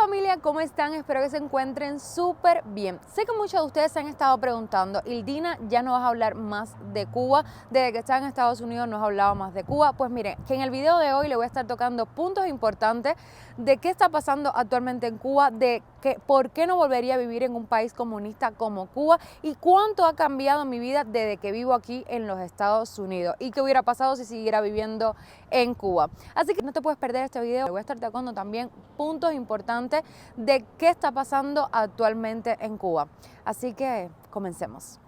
familia, ¿cómo están? Espero que se encuentren súper bien. Sé que muchos de ustedes se han estado preguntando, Ildina, ¿ya no vas a hablar más de Cuba? Desde que estás en Estados Unidos no has hablado más de Cuba. Pues miren, que en el video de hoy le voy a estar tocando puntos importantes de qué está pasando actualmente en Cuba, de que por qué no volvería a vivir en un país comunista como Cuba y cuánto ha cambiado mi vida desde que vivo aquí en los Estados Unidos y qué hubiera pasado si siguiera viviendo en Cuba. Así que no te puedes perder este video. Le voy a estar tocando también puntos importantes de qué está pasando actualmente en Cuba. Así que comencemos.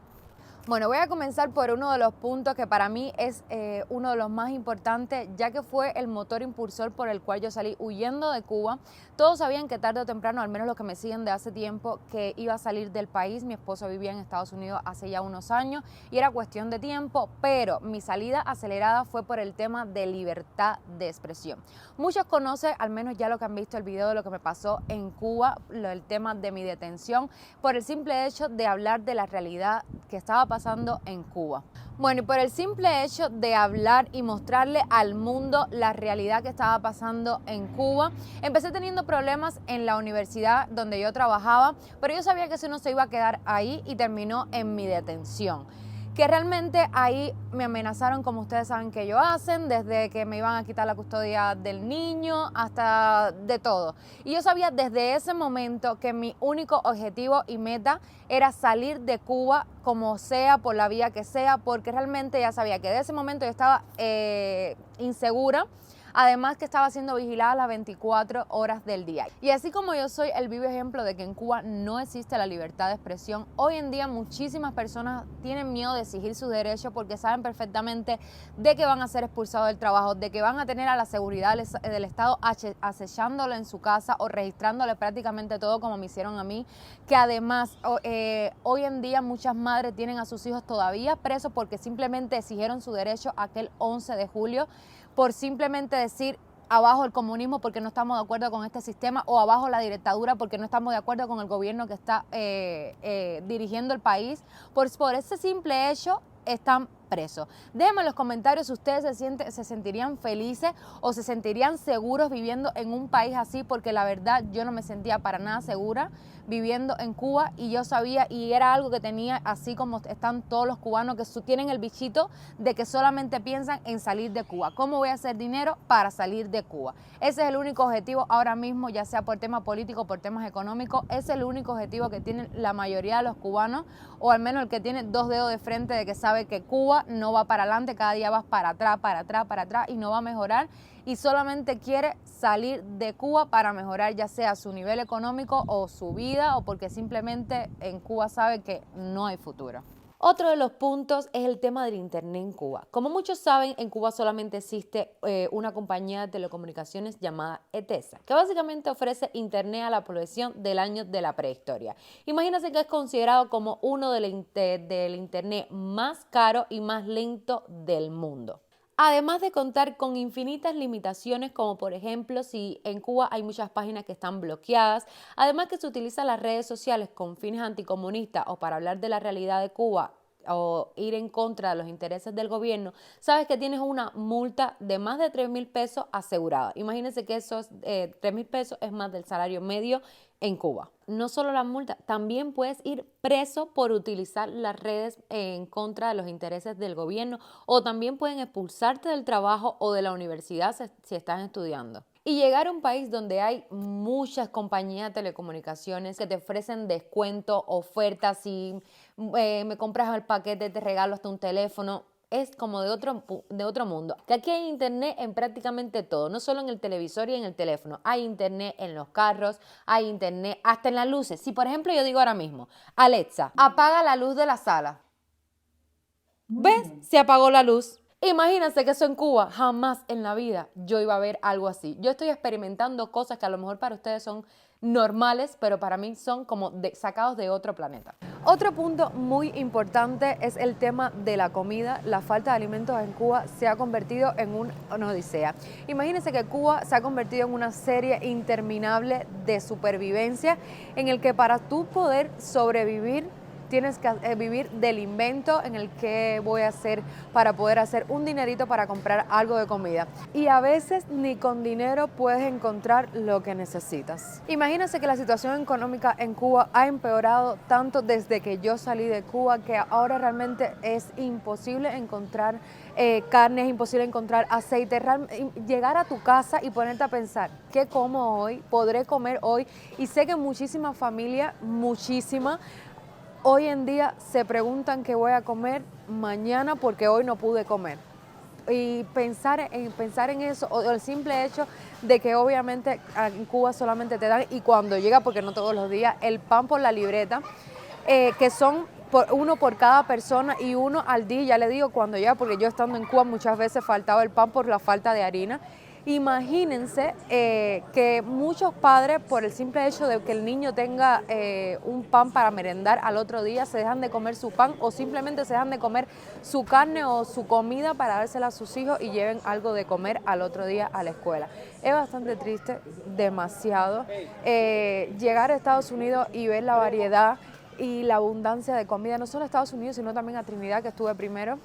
Bueno, voy a comenzar por uno de los puntos que para mí es uno de los más importantes, ya que fue el motor impulsor por el cual yo salí huyendo de Cuba. Todos sabían que tarde o temprano, al menos los que me siguen de hace tiempo, que iba a salir del país. Mi esposo vivía en Estados Unidos hace ya unos años y era cuestión de tiempo, pero mi salida acelerada fue por el tema de libertad de expresión. Muchos conocen, al menos ya lo que han visto el video de lo que me pasó en Cuba, el tema de mi detención, por el simple hecho de hablar de la realidad que estaba pasando en Cuba. Bueno, y por el simple hecho de hablar y mostrarle al mundo la realidad que estaba pasando en Cuba, empecé teniendo problemas en la universidad donde yo trabajaba, pero yo sabía que eso no se iba a quedar ahí y terminó en mi detención. Que realmente ahí me amenazaron, como ustedes saben que ellos hacen, desde que me iban a quitar la custodia del niño hasta de todo. Y yo sabía desde ese momento que mi único objetivo y meta era salir de Cuba como sea, por la vía que sea, porque realmente ya sabía que de ese momento yo estaba insegura. Además que estaba siendo vigilada las 24 horas del día. Y así como yo soy el vivo ejemplo de que en Cuba no existe la libertad de expresión, hoy en día muchísimas personas tienen miedo de exigir sus derechos porque saben perfectamente de que van a ser expulsados del trabajo, de que van a tener a la seguridad del Estado acechándolo en su casa o registrándole prácticamente todo como me hicieron a mí. Que además hoy en día muchas madres tienen a sus hijos todavía presos porque simplemente exigieron su derecho aquel 11 de julio. Por simplemente decir abajo el comunismo porque no estamos de acuerdo con este sistema o abajo la dictadura porque no estamos de acuerdo con el gobierno que está dirigiendo el país. Por ese simple hecho están presos. Déjenme en los comentarios si ustedes se sentirían felices o se sentirían seguros viviendo en un país así, porque la verdad yo no me sentía para nada segura viviendo en Cuba y yo sabía y era algo que tenía, así como están todos los cubanos que tienen el bichito de que solamente piensan en salir de Cuba. ¿Cómo voy a hacer dinero para salir de Cuba? Ese es el único objetivo ahora mismo, ya sea por temas políticos, por temas económicos. Ese es el único objetivo que tienen la mayoría de los cubanos, o al menos el que tiene dos dedos de frente de que sabe que Cuba no va para adelante, cada día vas para atrás, para atrás, para atrás y no va a mejorar, y solamente quiere salir de Cuba para mejorar ya sea su nivel económico o su vida, o porque simplemente en Cuba sabe que no hay futuro. Otro de los puntos es el tema del internet en Cuba. Como muchos saben, en Cuba solamente existe una compañía de telecomunicaciones llamada ETESA, que básicamente ofrece internet a la población del año de la prehistoria. Imagínense que es considerado como uno del internet más caro y más lento del mundo. Además de contar con infinitas limitaciones, como por ejemplo si en Cuba hay muchas páginas que están bloqueadas, además que se utilizan las redes sociales con fines anticomunistas o para hablar de la realidad de Cuba o ir en contra de los intereses del gobierno, sabes que tienes una multa de más de 3.000 pesos asegurada. Imagínense que esos 3.000 pesos es más del salario medio en Cuba. No solo la multa, también puedes ir preso por utilizar las redes en contra de los intereses del gobierno, o también pueden expulsarte del trabajo o de la universidad si estás estudiando. Y llegar a un país donde hay muchas compañías de telecomunicaciones que te ofrecen descuento, ofertas, si me compras el paquete te regalo hasta un teléfono. Es como de otro mundo. Que aquí hay internet en prácticamente todo, no solo en el televisor y en el teléfono. Hay internet en los carros, hay internet hasta en las luces. Si por ejemplo yo digo ahora mismo, Alexa, apaga la luz de la sala. ¿Ves? Se apagó la luz. Imagínense que eso en Cuba, jamás en la vida yo iba a ver algo así. Yo estoy experimentando cosas que a lo mejor para ustedes son normales, pero para mí son como sacados de otro planeta. Otro punto muy importante es el tema de la comida. La falta de alimentos en Cuba se ha convertido en una odisea. Imagínense que Cuba se ha convertido en una serie interminable de supervivencia en el que para tú poder sobrevivir tienes que vivir del invento en el que voy a hacer para poder hacer un dinerito para comprar algo de comida. Y a veces ni con dinero puedes encontrar lo que necesitas. Imagínense que la situación económica en Cuba ha empeorado tanto desde que yo salí de Cuba que ahora realmente es imposible encontrar carne, es imposible encontrar aceite. Llegar a tu casa y ponerte a pensar, ¿qué como hoy? ¿Podré comer hoy? Y sé que muchísimas familias, muchísimas, hoy en día se preguntan qué voy a comer mañana porque hoy no pude comer. Y pensar en eso, o el simple hecho de que obviamente en Cuba solamente te dan, y cuando llega, porque no todos los días, el pan por la libreta, que son uno por cada persona y uno al día, ya le digo cuando llega, porque yo estando en Cuba muchas veces faltaba el pan por la falta de harina. Imagínense que muchos padres, por el simple hecho de que el niño tenga un pan para merendar al otro día, se dejan de comer su pan o simplemente se dejan de comer su carne o su comida para dársela a sus hijos y lleven algo de comer al otro día a la escuela. Es bastante triste, demasiado, llegar a Estados Unidos y ver la variedad y la abundancia de comida, no solo a Estados Unidos, sino también a Trinidad, que estuve primero.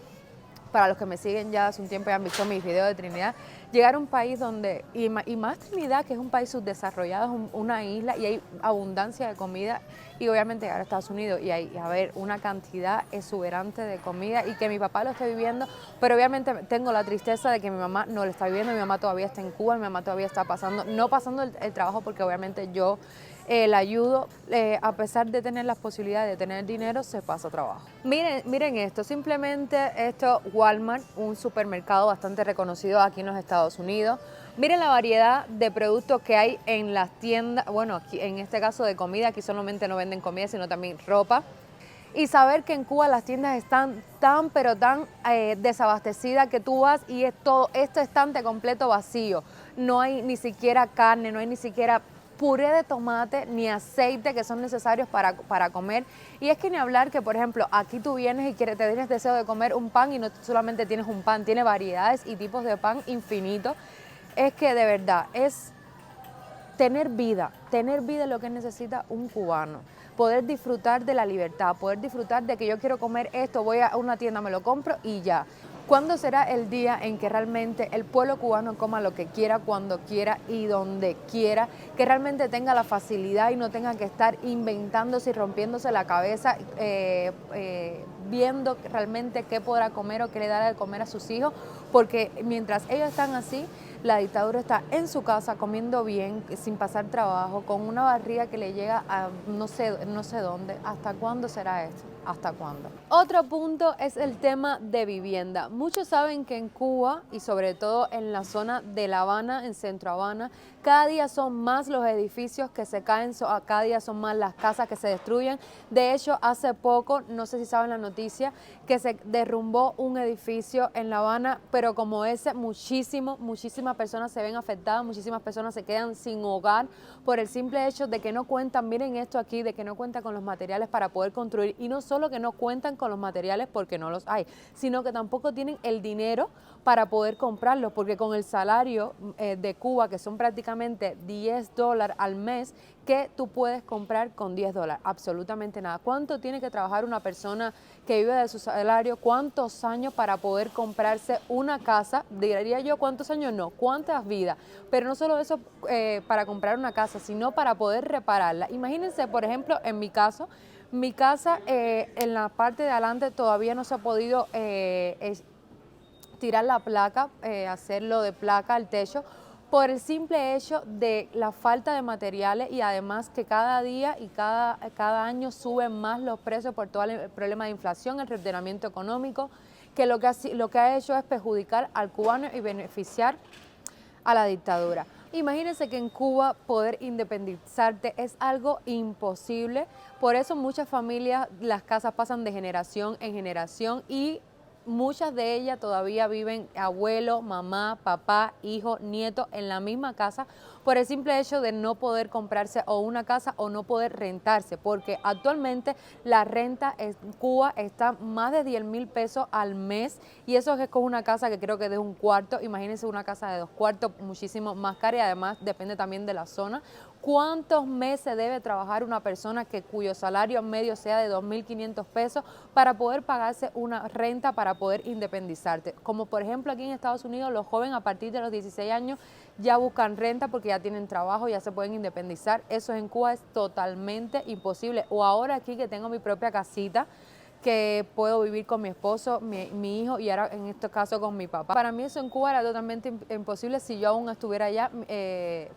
Para los que me siguen ya hace un tiempo y han visto mis videos de Trinidad, llegar a un país donde, y más Trinidad, que es un país subdesarrollado, es una isla y hay abundancia de comida, y obviamente llegar a Estados Unidos y hay, a ver, una cantidad exuberante de comida y que mi papá lo esté viviendo, pero obviamente tengo la tristeza de que mi mamá no lo está viviendo, mi mamá todavía está en Cuba, mi mamá todavía está no pasando el trabajo porque obviamente yo la ayudo, a pesar de tener las posibilidades de tener dinero, se pasa trabajo. Miren esto, simplemente esto, Walmart, un supermercado bastante reconocido aquí en los Estados Unidos. Miren la variedad de productos que hay en las tiendas, bueno, aquí, en este caso de comida, aquí solamente no venden comida, sino también ropa. Y saber que en Cuba las tiendas están tan, pero tan desabastecidas que tú vas y es todo, este estante completo vacío. No hay ni siquiera carne, no hay ni siquiera puré de tomate ni aceite que son necesarios para comer. Y es que ni hablar que, por ejemplo, aquí tú vienes y tienes deseo de comer un pan y no solamente tienes un pan, tiene variedades y tipos de pan infinitos. Es que de verdad es tener vida es lo que necesita un cubano. Poder disfrutar de la libertad, poder disfrutar de que yo quiero comer esto, voy a una tienda, me lo compro y ya. ¿Cuándo será el día en que realmente el pueblo cubano coma lo que quiera, cuando quiera y donde quiera? Que realmente tenga la facilidad y no tenga que estar inventándose y rompiéndose la cabeza, viendo realmente qué podrá comer o qué le dará de comer a sus hijos, porque mientras ellos están así, la dictadura está en su casa comiendo bien, sin pasar trabajo, con una barriga que le llega a no sé dónde. ¿Hasta cuándo será esto? ¿Hasta cuándo? Otro punto es el tema de vivienda. Muchos saben que en Cuba y sobre todo en la zona de La Habana, en Centro Habana, cada día son más los edificios que se caen, cada día son más las casas que se destruyen. De hecho, hace poco, no sé si saben la noticia, que se derrumbó un edificio en La Habana, pero como ese, muchísimas personas se ven afectadas, muchísimas personas se quedan sin hogar por el simple hecho de que no cuentan, miren esto aquí, de que no cuentan con los materiales para poder construir. Y no solo que no cuentan con los materiales porque no los hay, sino que tampoco tienen el dinero para poder comprarlos, porque con el salario de Cuba, que son prácticamente $10 al mes, ¿qué tú puedes comprar con $10? Absolutamente nada. ¿Cuánto tiene que trabajar una persona que vive de su salario? ¿Cuántos años para poder comprarse una casa? Diría yo, ¿cuántos años? No, ¿cuántas vidas? Pero no solo eso, para comprar una casa, sino para poder repararla. Imagínense, por ejemplo, en mi caso, mi casa en la parte de adelante todavía no se ha podido tirar la placa, hacerlo de placa al techo, por el simple hecho de la falta de materiales y además que cada día y cada año suben más los precios por todo el problema de inflación, el reordenamiento económico, que lo que ha hecho es perjudicar al cubano y beneficiar a la dictadura. Imagínense que en Cuba poder independizarte es algo imposible, por eso muchas familias, las casas pasan de generación en generación y muchas de ellas todavía viven abuelo, mamá, papá, hijo, nieto en la misma casa por el simple hecho de no poder comprarse o una casa o no poder rentarse, porque actualmente la renta en Cuba está más de 10,000 pesos al mes y eso es con una casa que creo que es de un cuarto. Imagínense una casa de 2 cuartos, muchísimo más cara y además depende también de la zona. ¿Cuántos meses debe trabajar una persona cuyo salario medio sea de 2.500 pesos para poder pagarse una renta para poder independizarte? Como por ejemplo aquí en Estados Unidos, los jóvenes a partir de los 16 años ya buscan renta porque ya tienen trabajo, ya se pueden independizar. Eso en Cuba es totalmente imposible. O ahora aquí que tengo mi propia casita, que puedo vivir con mi esposo, mi hijo y ahora en este caso con mi papá. Para mí eso en Cuba era totalmente imposible. Si yo aún estuviera allá,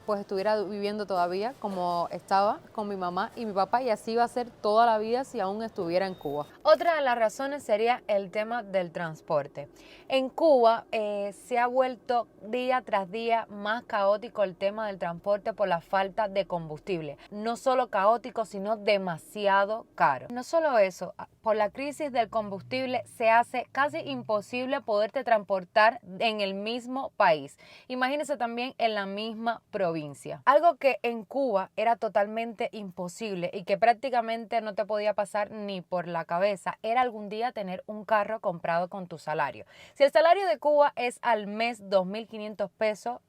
pues estuviera viviendo todavía como estaba con mi mamá y mi papá, y así va a ser toda la vida si aún estuviera en Cuba. Otra de las razones sería el tema del transporte. En Cuba se ha vuelto día tras día más caótico el tema del transporte por la falta de combustible. No solo caótico, sino demasiado caro. No solo eso, por la crisis del combustible se hace casi imposible poderte transportar en el mismo país. Imagínense también en la misma provincia. Algo que en Cuba era totalmente imposible y que prácticamente no te podía pasar ni por la cabeza era algún día tener un carro comprado con tu salario. Si el salario de Cuba es al mes 2.500 pesos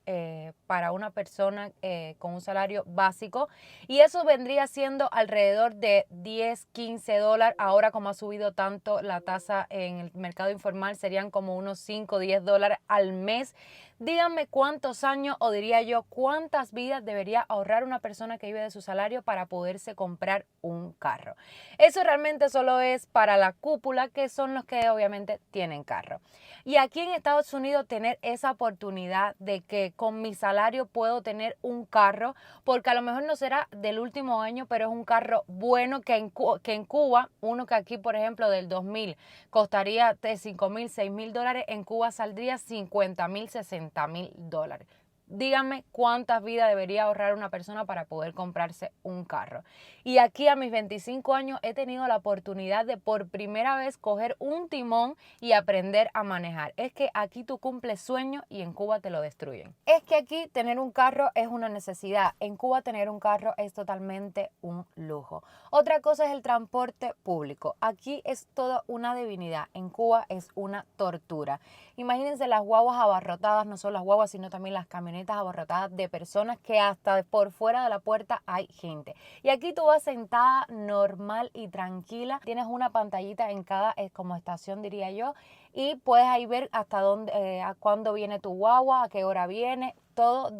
para una persona con un salario básico, y eso vendría siendo alrededor de 10, 15 dólares. Ahora, como ha subido tanto la tasa en el mercado informal, serían como unos 5, 10 dólares al mes. Díganme cuántos años, o diría yo, cuántas vidas debería ahorrar una persona que vive de su salario para poderse comprar un carro. Eso realmente solo es para la cúpula, que son los que obviamente tienen carro. Y aquí en Estados Unidos tener esa oportunidad de que con mi salario puedo tener un carro, porque a lo mejor no será del último año, pero es un carro bueno que en Cuba, uno que aquí por ejemplo del 2000 costaría de 5.000, 6.000 dólares, en Cuba saldría 50.000, 60.000 dólares. Díganme cuántas vidas debería ahorrar una persona para poder comprarse un carro. Y aquí a mis 25 años he tenido la oportunidad de por primera vez coger un timón y aprender a manejar. Es que aquí tú cumples sueños y en Cuba te lo destruyen. Es que aquí tener un carro es una necesidad. En Cuba tener un carro es totalmente un lujo. Otra cosa es el transporte público. Aquí es toda una divinidad. En Cuba es una tortura. Imagínense las guaguas abarrotadas, no solo las guaguas, sino también las camionetas abarrotadas de personas, que hasta por fuera de la puerta hay gente. Y aquí tú vas sentada normal y tranquila, tienes una pantallita en cada como estación, diría yo, y puedes ahí ver hasta dónde, a cuándo viene tu guagua, a qué hora viene, todo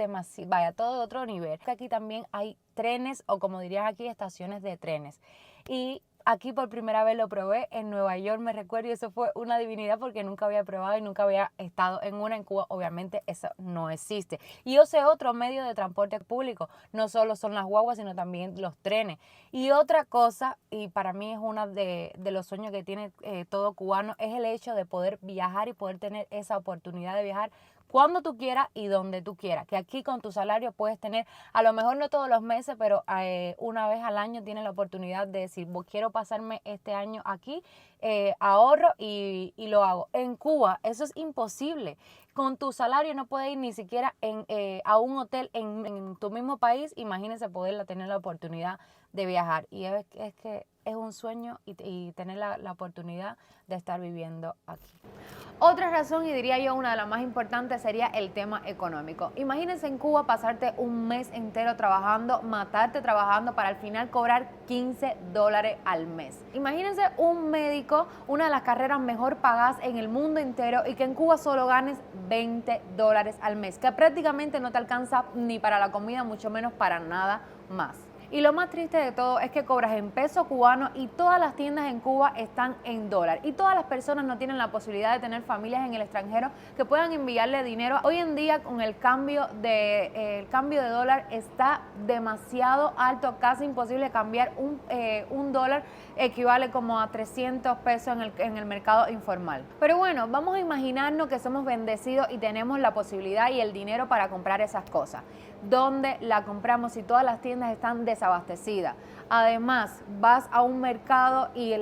todo de otro nivel. Aquí también hay trenes, o como dirían aquí, estaciones de trenes. Y aquí por primera vez lo probé en Nueva York, me recuerdo, y eso fue una divinidad porque nunca había probado y nunca había estado en una. En Cuba obviamente eso no existe. Y yo sé otro medio de transporte público, no solo son las guaguas, sino también los trenes. Y otra cosa, y para mí es uno de los sueños que tiene todo cubano, es el hecho de poder viajar y poder tener esa oportunidad de viajar cuando tú quieras y donde tú quieras. Que aquí con tu salario puedes tener, a lo mejor no todos los meses, pero una vez al año tienes la oportunidad de decir, quiero pasarme este año aquí, ahorro y lo hago. En Cuba eso es imposible. Con tu salario no puedes ir ni siquiera a un hotel en tu mismo país. Imagínense poderla tener la oportunidad de viajar. Y es que es un sueño y tener la oportunidad de estar viviendo aquí. Otra razón, y diría yo una de las más importantes, sería el tema económico. Imagínense en Cuba pasarte un mes entero trabajando, matarte trabajando para al final cobrar 15 dólares al mes. Imagínense un médico, una de las carreras mejor pagadas en el mundo entero, y que en Cuba solo ganes 20 dólares al mes, que prácticamente no te alcanza ni para la comida, mucho menos para nada más. Y lo más triste de todo es que cobras en peso cubano y todas las tiendas en Cuba están en dólar. Y todas las personas no tienen la posibilidad de tener familias en el extranjero que puedan enviarle dinero. Hoy en día con el cambio de dólar está demasiado alto, casi imposible cambiar un dólar, equivale como a 300 pesos en el mercado informal. Pero bueno, vamos a imaginarnos que somos bendecidos y tenemos la posibilidad y el dinero para comprar esas cosas. ¿Dónde la compramos si todas las tiendas están desabastecidas? Además, vas a un mercado y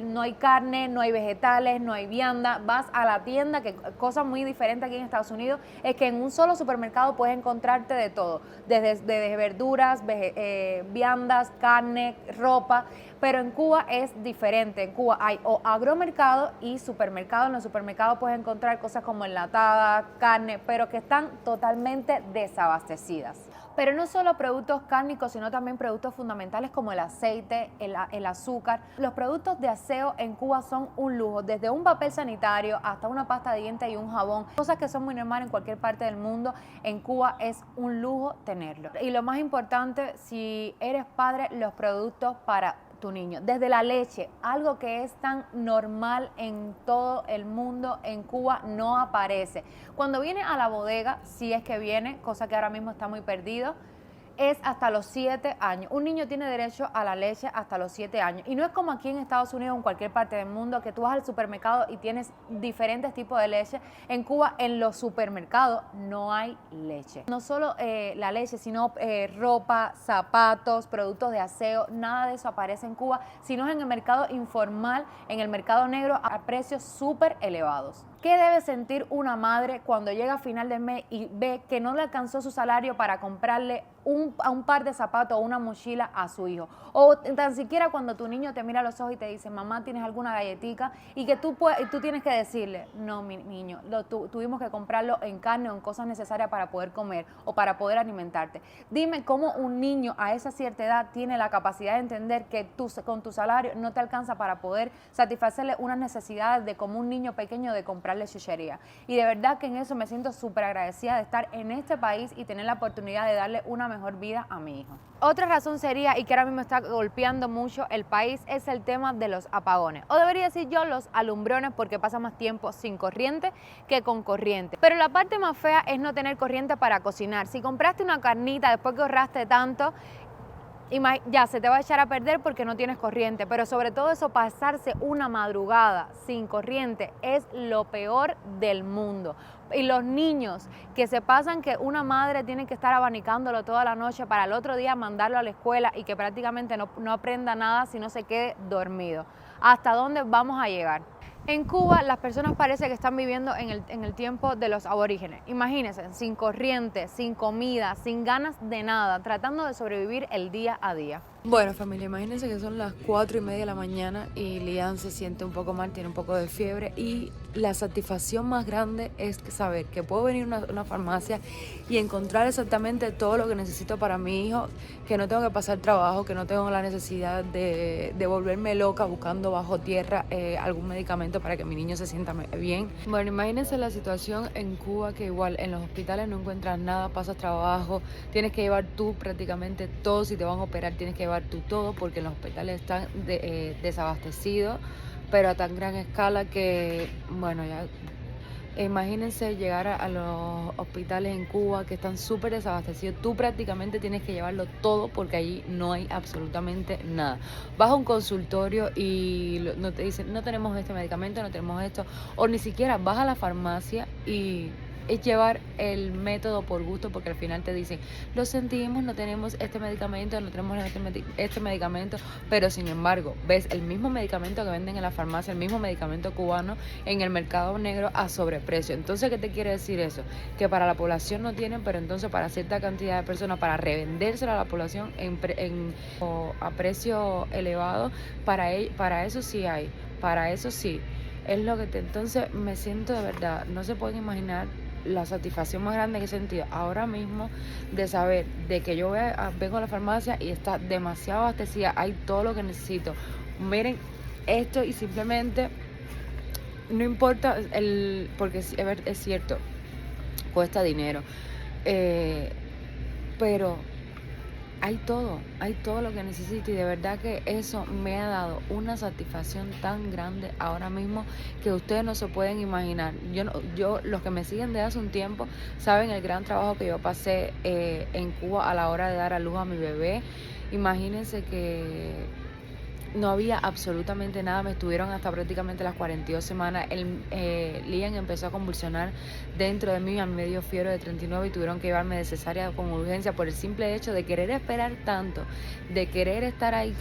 no hay carne, no hay vegetales, no hay vianda. Vas a la tienda, que cosa muy diferente aquí en Estados Unidos es que en un solo supermercado puedes encontrarte de todo, desde verduras, viandas, carne, ropa. Pero en Cuba es diferente. En Cuba hay agromercado y supermercado. En los supermercados puedes encontrar cosas como enlatadas, carne, pero que están totalmente desabastecidas. Pero no solo productos cárnicos, sino también productos fundamentales como el aceite, el azúcar. Los productos de aseo en Cuba son un lujo, desde un papel sanitario hasta una pasta de dientes y un jabón. Cosas que son muy normales en cualquier parte del mundo, en Cuba es un lujo tenerlo. Y lo más importante, si eres padre, los productos para tu niño. Desde la leche, algo que es tan normal en todo el mundo, en Cuba no aparece. Cuando viene a la bodega, si es que viene, cosa que ahora mismo está muy perdido, es hasta los 7 años. Un niño tiene derecho a la leche hasta los 7 años. Y no es como aquí en Estados Unidos o en cualquier parte del mundo que tú vas al supermercado y tienes diferentes tipos de leche. En Cuba, en los supermercados, no hay leche. No solo la leche, sino ropa, zapatos, productos de aseo, nada de eso aparece en Cuba, sino en el mercado informal, en el mercado negro, a precios súper elevados. ¿Qué debe sentir una madre cuando llega a final del mes y ve que no le alcanzó su salario para comprarle un par de zapatos o una mochila a su hijo? O tan siquiera cuando tu niño te mira a los ojos y te dice, mamá, ¿tienes alguna galletica? Y que tú tienes que decirle, no, mi niño, tuvimos que comprarlo en carne o en cosas necesarias para poder comer o para poder alimentarte. Dime cómo un niño a esa cierta edad tiene la capacidad de entender que con tu salario no te alcanza para poder satisfacerle unas necesidades de como un niño pequeño de comprarle chuchería. Y de verdad que en eso me siento súper agradecida de estar en este país y tener la oportunidad de darle una mejor vida a mi hijo. Otra razón sería, y que ahora mismo está golpeando mucho el país, es el tema de los apagones. O debería decir yo los alumbrones, porque pasa más tiempo sin corriente que con corriente. Pero la parte más fea es no tener corriente para cocinar. Si compraste una carnita después que ahorraste tanto, ya se te va a echar a perder porque no tienes corriente, pero sobre todo eso, pasarse una madrugada sin corriente es lo peor del mundo. Y los niños que se pasan que una madre tiene que estar abanicándolo toda la noche para el otro día mandarlo a la escuela y que prácticamente no aprenda nada si no se quede dormido. ¿Hasta dónde vamos a llegar? En Cuba las personas parece que están viviendo en el tiempo de los aborígenes. Imagínense, sin corriente, sin comida, sin ganas de nada, tratando de sobrevivir el día a día. Bueno, familia, imagínense que son las 4:30 de la mañana y Lian se siente un poco mal, tiene un poco de fiebre y la satisfacción más grande es saber que puedo venir a una farmacia y encontrar exactamente todo lo que necesito para mi hijo, que no tengo que pasar trabajo, que no tengo la necesidad de volverme loca buscando bajo tierra algún medicamento para que mi niño se sienta bien. Bueno, imagínense la situación en Cuba, que igual en los hospitales no encuentras nada, pasas trabajo, tienes que llevar tú prácticamente todo, si te van a operar tienes que llevar tú todo porque los hospitales están desabastecidos, pero a tan gran escala que, bueno, ya imagínense llegar a los hospitales en Cuba que están súper desabastecidos. Tú prácticamente tienes que llevarlo todo porque allí no hay absolutamente nada. Vas a un consultorio y no te dicen, no tenemos este medicamento, no tenemos esto, o ni siquiera vas a la farmacia y es llevar el método por gusto, porque al final te dicen, lo sentimos, no tenemos este medicamento, no tenemos este medicamento, pero sin embargo, ves el mismo medicamento que venden en la farmacia, el mismo medicamento cubano en el mercado negro a sobreprecio. Entonces, ¿qué te quiere decir eso? Que para la población no tienen, pero entonces para cierta cantidad de personas, para revendérselo a la población a precio elevado, para eso sí hay, para eso sí. Es lo que entonces me siento de verdad, no se pueden imaginar la satisfacción más grande que he sentido ahora mismo de saber de que yo vengo a la farmacia y está demasiado abastecida, hay todo lo que necesito. Miren esto y simplemente no importa porque es cierto, cuesta dinero, pero hay todo lo que necesito y de verdad que eso me ha dado una satisfacción tan grande ahora mismo que ustedes no se pueden imaginar. Yo los que me siguen de hace un tiempo saben el gran trabajo que yo pasé en Cuba a la hora de dar a luz a mi bebé. Imagínense que no había absolutamente nada, me estuvieron hasta prácticamente las 42 semanas. Lian empezó a convulsionar dentro de mí, a mí me dio fiebre de 39 y tuvieron que llevarme de cesárea con urgencia por el simple hecho de querer esperar tanto, de querer estar ahí,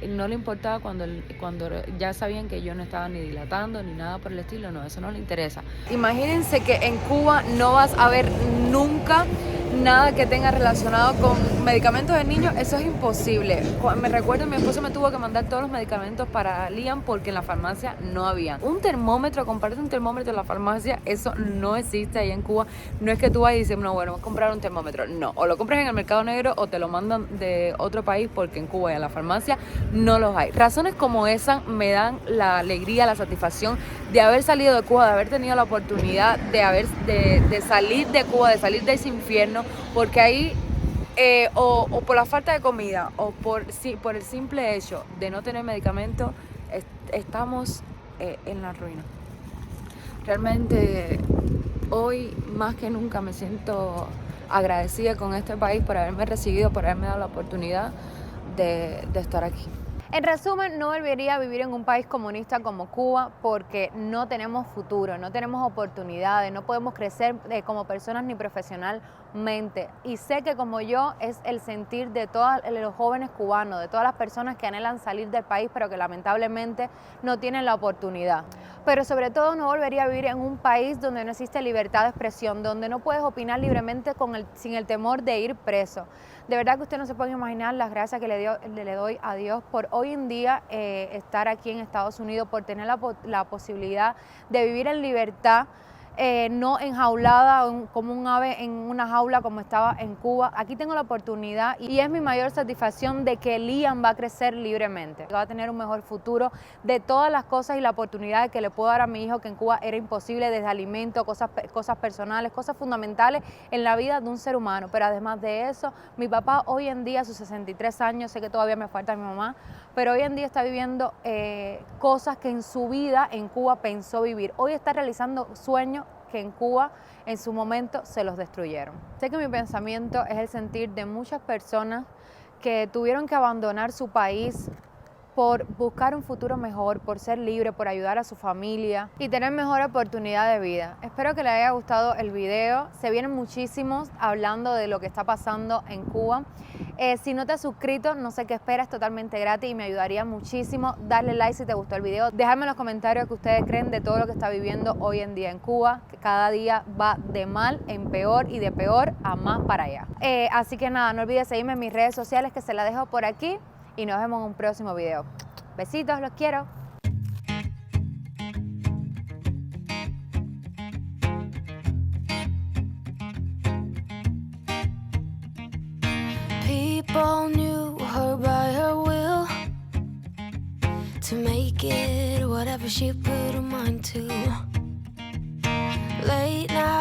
no le importaba cuando ya sabían que yo no estaba ni dilatando ni nada por el estilo, no, eso no le interesa. Imagínense que en Cuba no vas a ver nunca nada que tenga relacionado con medicamentos de niños, eso es imposible. Me recuerdo, mi esposo me tuvo que mandar mandar todos los medicamentos para Liam porque en la farmacia no había. Un termómetro, comprarte un termómetro en la farmacia, eso no existe ahí en Cuba. No es que tú vas y dices, no, bueno, voy a comprar un termómetro. No, o lo compras en el mercado negro o te lo mandan de otro país porque en Cuba y en la farmacia no los hay. Razones como esa me dan la alegría, la satisfacción de haber salido de Cuba, de haber tenido la oportunidad de salir de Cuba, de salir de ese infierno, porque ahí o por la falta de comida o por el simple hecho de no tener medicamentos, estamos en la ruina. Realmente hoy más que nunca me siento agradecida con este país por haberme recibido, por haberme dado la oportunidad de estar aquí. En resumen, no volvería a vivir en un país comunista como Cuba porque no tenemos futuro, no tenemos oportunidades, no podemos crecer como personas ni profesionalmente. Y sé que como yo es el sentir de todos los jóvenes cubanos, de todas las personas que anhelan salir del país pero que lamentablemente no tienen la oportunidad. Pero sobre todo no volvería a vivir en un país donde no existe libertad de expresión, donde no puedes opinar libremente sin el temor de ir preso. De verdad que usted no se puede imaginar las gracias que le doy a Dios por hoy en día estar aquí en Estados Unidos, por tener la posibilidad de vivir en libertad, no enjaulada como un ave en una jaula como estaba en Cuba. Aquí tengo la oportunidad y es mi mayor satisfacción de que Liam va a crecer libremente, va a tener un mejor futuro de todas las cosas y la oportunidad que le puedo dar a mi hijo que en Cuba era imposible, desde alimentos, cosas personales, cosas fundamentales en la vida de un ser humano. Pero además de eso, mi papá hoy en día a sus 63 años, sé que todavía me falta mi mamá, pero hoy en día está viviendo cosas que en su vida en Cuba pensó vivir. Hoy está realizando sueños que en Cuba en su momento se los destruyeron. Sé que mi pensamiento es el sentir de muchas personas que tuvieron que abandonar su país por buscar un futuro mejor, por ser libre, por ayudar a su familia y tener mejor oportunidad de vida. Espero que les haya gustado el video. Se vienen muchísimos hablando de lo que está pasando en Cuba. Si no te has suscrito, no sé qué esperas, es totalmente gratis y me ayudaría muchísimo darle like si te gustó el video. Dejadme en los comentarios qué ustedes creen de todo lo que está viviendo hoy en día en Cuba, que cada día va de mal en peor y de peor a más para allá. Así que nada, no olvides seguirme en mis redes sociales que se las dejo por aquí y nos vemos en un próximo video. Besitos, los quiero. People knew her by her will to make it whatever she put her mind to. Late night